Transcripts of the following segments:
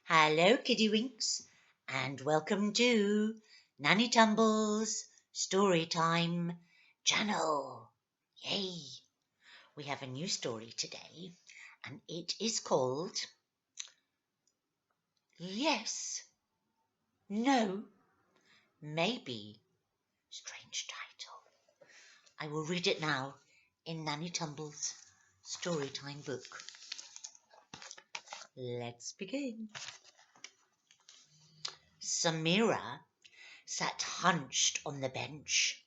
Hello, Kiddywinks, and welcome to Nanny Tumble's Storytime channel. Yay! We have a new story today, and it is called Yes, No, Maybe. Strange title. I will read it now in Nanny Tumble's Storytime book. Let's begin. Samira sat hunched on the bench,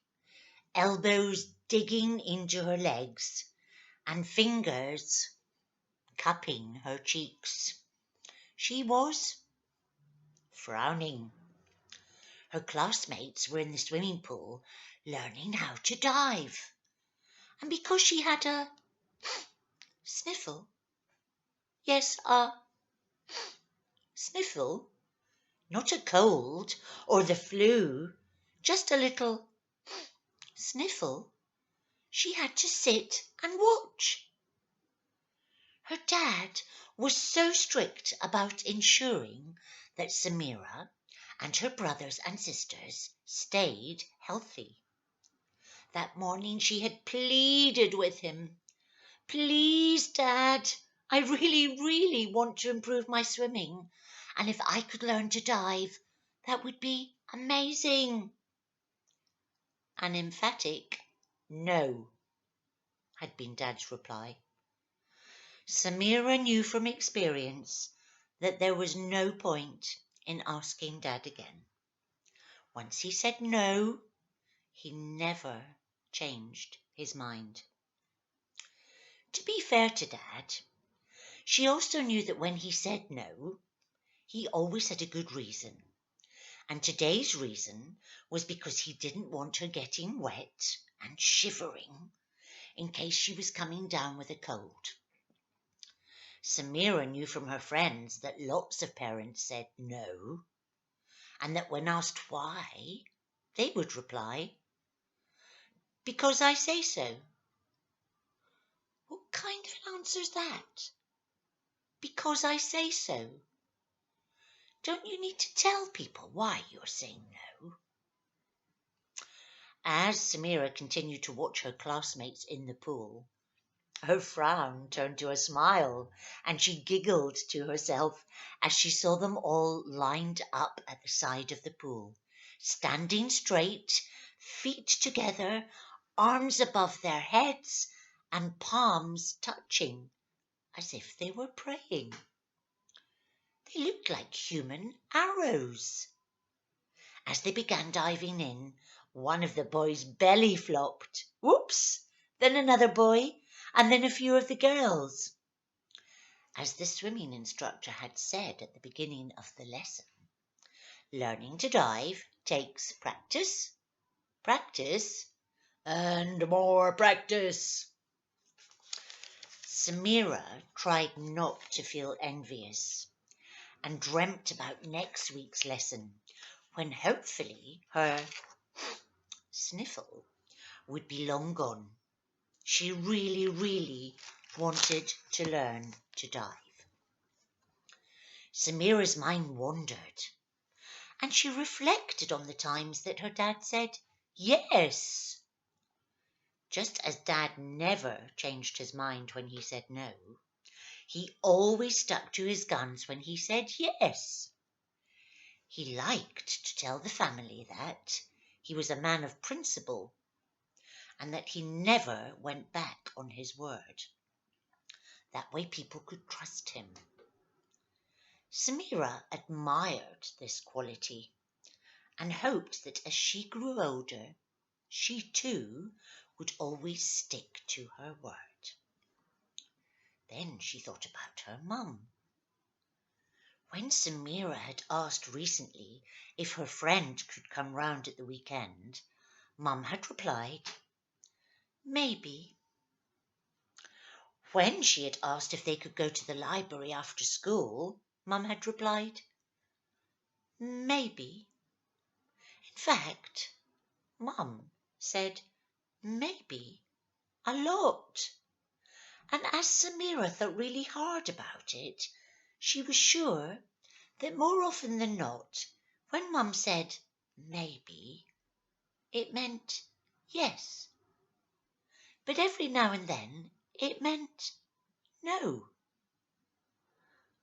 elbows digging into her legs and fingers cupping her cheeks. She was frowning. Her classmates were in the swimming pool learning how to dive. And because she had a sniffle, yes, a sniffle, not a cold or the flu, just a little sniffle, she had to sit and watch. Her dad was so strict about ensuring that Samira and her brothers and sisters stayed healthy. That morning she had pleaded with him, "Please, Dad, I really want to improve my swimming, and if I could learn to dive, that would be amazing." An emphatic no had been Dad's reply. Samira knew from experience that there was no point in asking Dad again. Once he said no, he never changed his mind. To be fair to Dad, she also knew that when he said no, he always had a good reason. And today's reason was because he didn't want her getting wet and shivering in case she was coming down with a cold. Samira knew from her friends that lots of parents said no, and that when asked why, they would reply, "Because I say so." What kind of an answer's that? Because I say so. Don't you need to tell people why you're saying no? As Samira continued to watch her classmates in the pool, her frown turned to a smile, and she giggled to herself as she saw them all lined up at the side of the pool, standing straight, feet together, arms above their heads, and palms touching, as if they were praying. They looked like human arrows. As they began diving in, one of the boys belly flopped. Whoops! Then another boy, and then a few of the girls. As the swimming instructor had said at the beginning of the lesson, learning to dive takes practice, practice, and more practice. Samira tried not to feel envious and dreamt about next week's lesson, when hopefully her sniffle would be long gone. She really wanted to learn to dive. Samira's mind wandered, and she reflected on the times that her dad said yes. Just as Dad never changed his mind when he said no, he always stuck to his guns when he said yes. He liked to tell the family that he was a man of principle and that he never went back on his word. That way people could trust him. Samira admired this quality and hoped that as she grew older, she too would always stick to her word. Then she thought about her mum. When Samira had asked recently if her friend could come round at the weekend, Mum had replied, "Maybe." When she had asked if they could go to the library after school, Mum had replied, "Maybe." In fact, Mum said maybe a lot. And as Samira thought really hard about it, she was sure that more often than not, when Mum said maybe, it meant yes. But every now and then it meant no.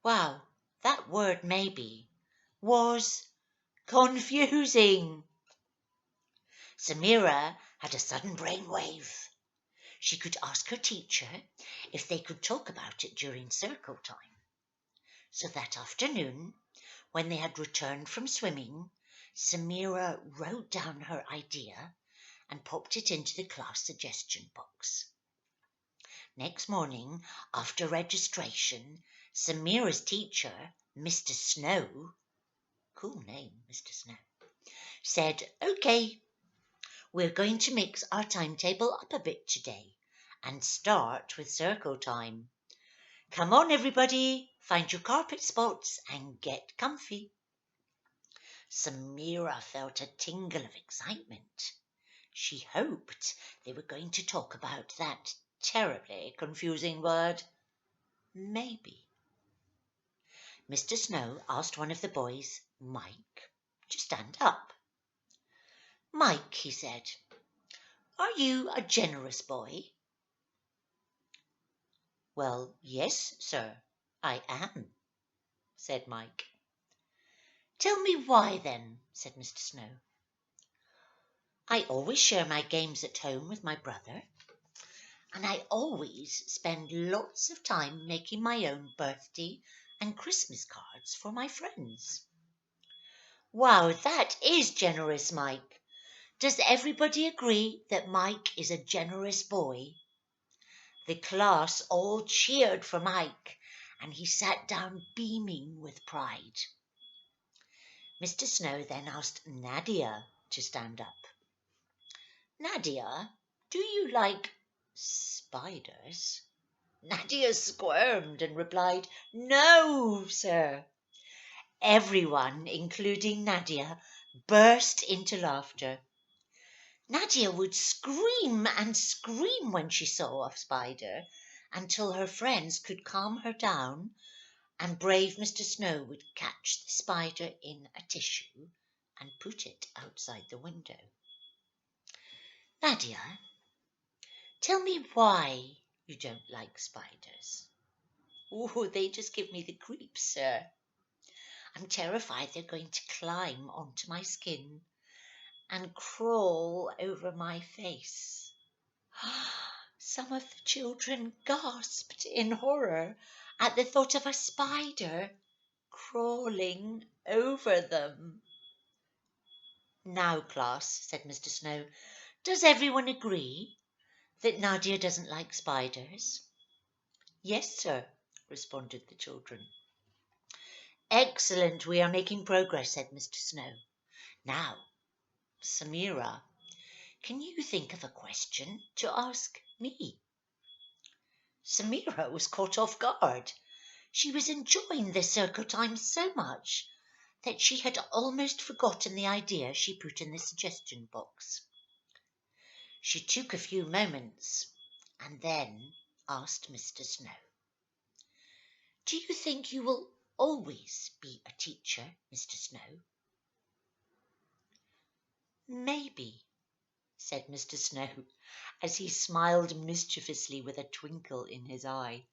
Wow, that word maybe was confusing. Samira had a sudden brainwave. She could ask her teacher if they could talk about it during circle time. So that afternoon, when they had returned from swimming, Samira wrote down her idea and popped it into the class suggestion box. Next morning, after registration, Samira's teacher, Mr. Snow, cool name, Mr. Snow, said, "Okay, we're going to mix our timetable up a bit today and start with circle time. Come on, everybody, find your carpet spots and get comfy." Samira felt a tingle of excitement. She hoped they were going to talk about that terribly confusing word, maybe. Mr. Snow asked one of the boys, Mike, to stand up. "Mike," he said, "are you a generous boy?" "Well, yes, sir, I am," said Mike. "Tell me why, then," said Mr. Snow. "I always share my games at home with my brother, and I always spend lots of time making my own birthday and Christmas cards for my friends." "Wow, that is generous, Mike. Does everybody agree that Mike is a generous boy?" The class all cheered for Mike, and he sat down beaming with pride. Mr. Snow then asked Nadia to stand up. "Nadia, do you like spiders?" Nadia squirmed and replied, "No, sir." Everyone, including Nadia, burst into laughter. Nadia would scream and scream when she saw a spider, until her friends could calm her down, and brave Mr. Snow would catch the spider in a tissue and put it outside the window. "Nadia, tell me why you don't like spiders." "Oh, they just give me the creeps, sir. I'm terrified they're going to climb onto my skin and crawl over my face." Some of the children gasped in horror at the thought of a spider crawling over them. "Now, class," said Mr. Snow, "does everyone agree that Nadia doesn't like spiders?" "Yes, sir," responded the children. "Excellent, we are making progress," said Mr. Snow. "Now, Samira, can you think of a question to ask me?" Samira was caught off guard. She was enjoying the circle time so much that she had almost forgotten the idea she put in the suggestion box. She took a few moments and then asked Mr. Snow, "Do you think you will always be a teacher, Mr. Snow?" "Maybe," said Mr. Snow, as he smiled mischievously with a twinkle in his eye.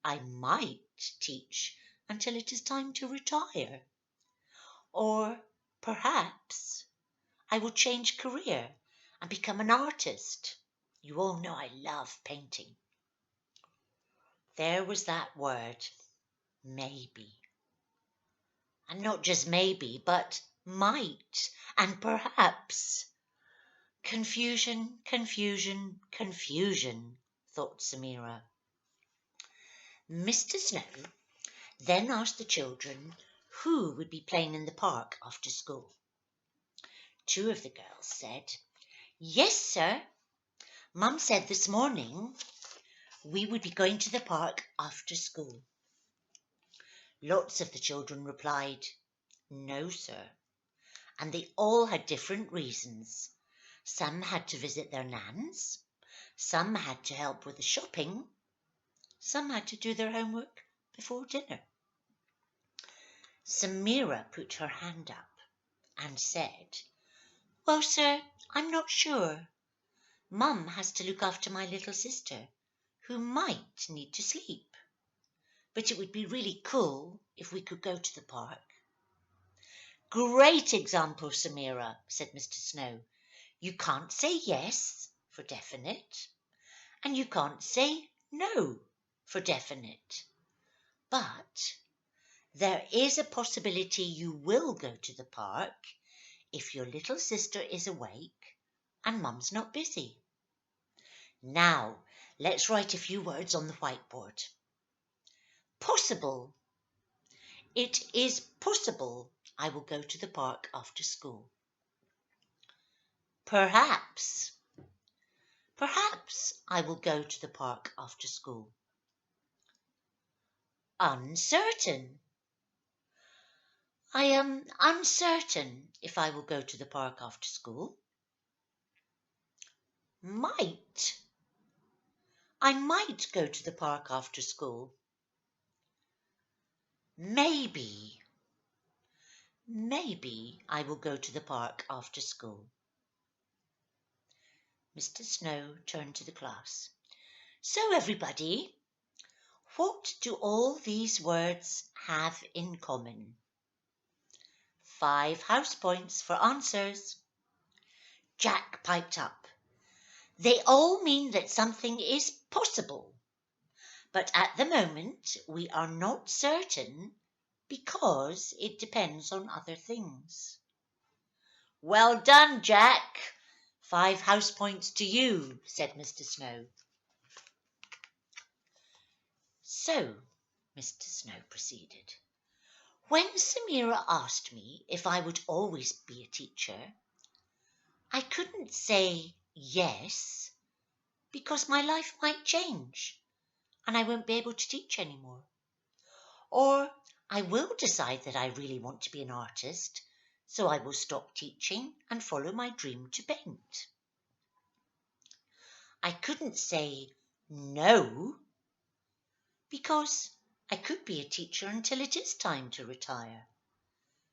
"I might teach until it is time to retire. Or perhaps I will change career and become an artist. You all know I love painting." There was that word, maybe. And not just maybe, but might and perhaps. Confusion, confusion, confusion, thought Samira. Mr. Snow then asked the children who would be playing in the park after school. Two of the girls said, "Yes, sir. Mum said this morning we would be going to the park after school." Lots of the children replied, "No, sir." And they all had different reasons. Some had to visit their nans, some had to help with the shopping, some had to do their homework before dinner. Samira put her hand up and said, "Well, sir, I'm not sure. Mum has to look after my little sister, who might need to sleep. But it would be really cool if we could go to the park." "Great example, Samira," said Mr. Snow. "You can't say yes for definite, and you can't say no for definite. But there is a possibility you will go to the park if your little sister is awake and Mum's not busy. Now, let's write a few words on the whiteboard. Possible. It is possible I will go to the park after school. Perhaps. Perhaps I will go to the park after school. Uncertain. I am uncertain if I will go to the park after school. Might. I might go to the park after school. Maybe. Maybe I will go to the park after school. Mr. Snow turned to the class. So, everybody, what do all these words have in common? 5 house points for answers. Jack piped up. They all mean that something is possible, but at the moment we are not certain because it depends on other things. Well done, Jack. 5 house points to you, said Mr. Snow. So, Mr. Snow proceeded, when Samira asked me if I would always be a teacher, I couldn't say yes because my life might change and I won't be able to teach anymore. Or I will decide that I really want to be an artist, so I will stop teaching and follow my dream to paint. I couldn't say no because I could be a teacher until it is time to retire.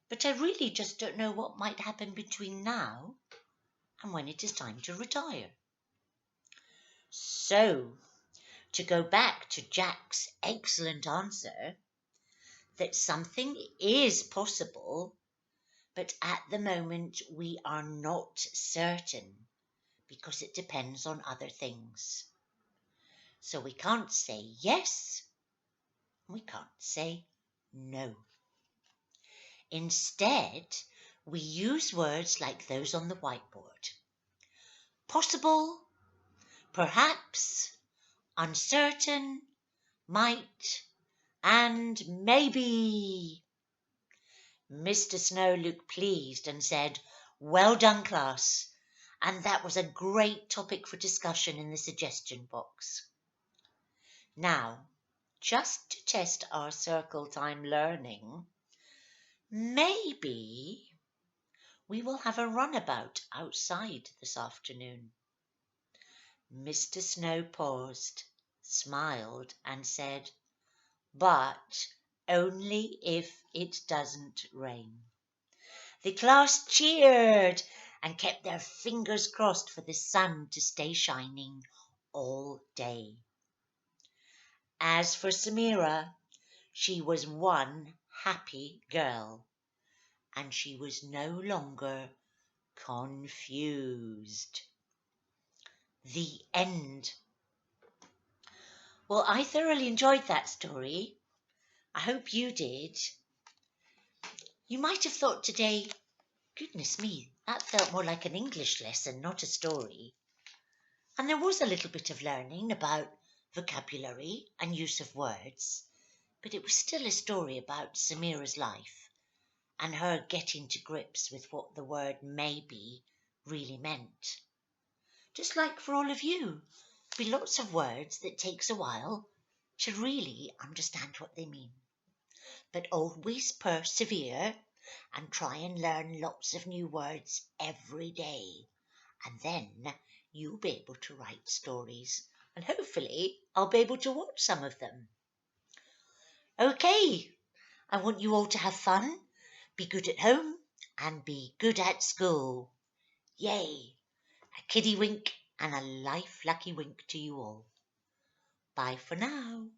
But I really just don't know what might happen between now and when it is time to retire. So, to go back to Jack's excellent answer, that something is possible, but at the moment we are not certain because it depends on other things. So we can't say yes, we can't say no. Instead, we use words like those on the whiteboard. Possible, perhaps, uncertain, might, and maybe. Mr. Snow looked pleased and said, "Well done, class, and that was a great topic for discussion in the suggestion box." Now, just to test our circle time learning, maybe we will have a runabout outside this afternoon. Mr. Snow paused, smiled, and said, "But only if it doesn't rain." The class cheered and kept their fingers crossed for the sun to stay shining all day. As for Samira, she was one happy girl, and she was no longer confused. The end. Well, I thoroughly enjoyed that story. I hope you did. You might have thought today, goodness me, that felt more like an English lesson, not a story. And there was a little bit of learning about vocabulary and use of words, but it was still a story about Samira's life and her getting to grips with what the word maybe really meant. Just like for all of you, there'll be lots of words that takes a while to really understand what they mean. But always persevere and try and learn lots of new words every day. And then you'll be able to write stories. And hopefully I'll be able to watch some of them. Okay, I want you all to have fun, be good at home, and be good at school. Yay! A kiddie wink and a life lucky wink to you all. Bye for now.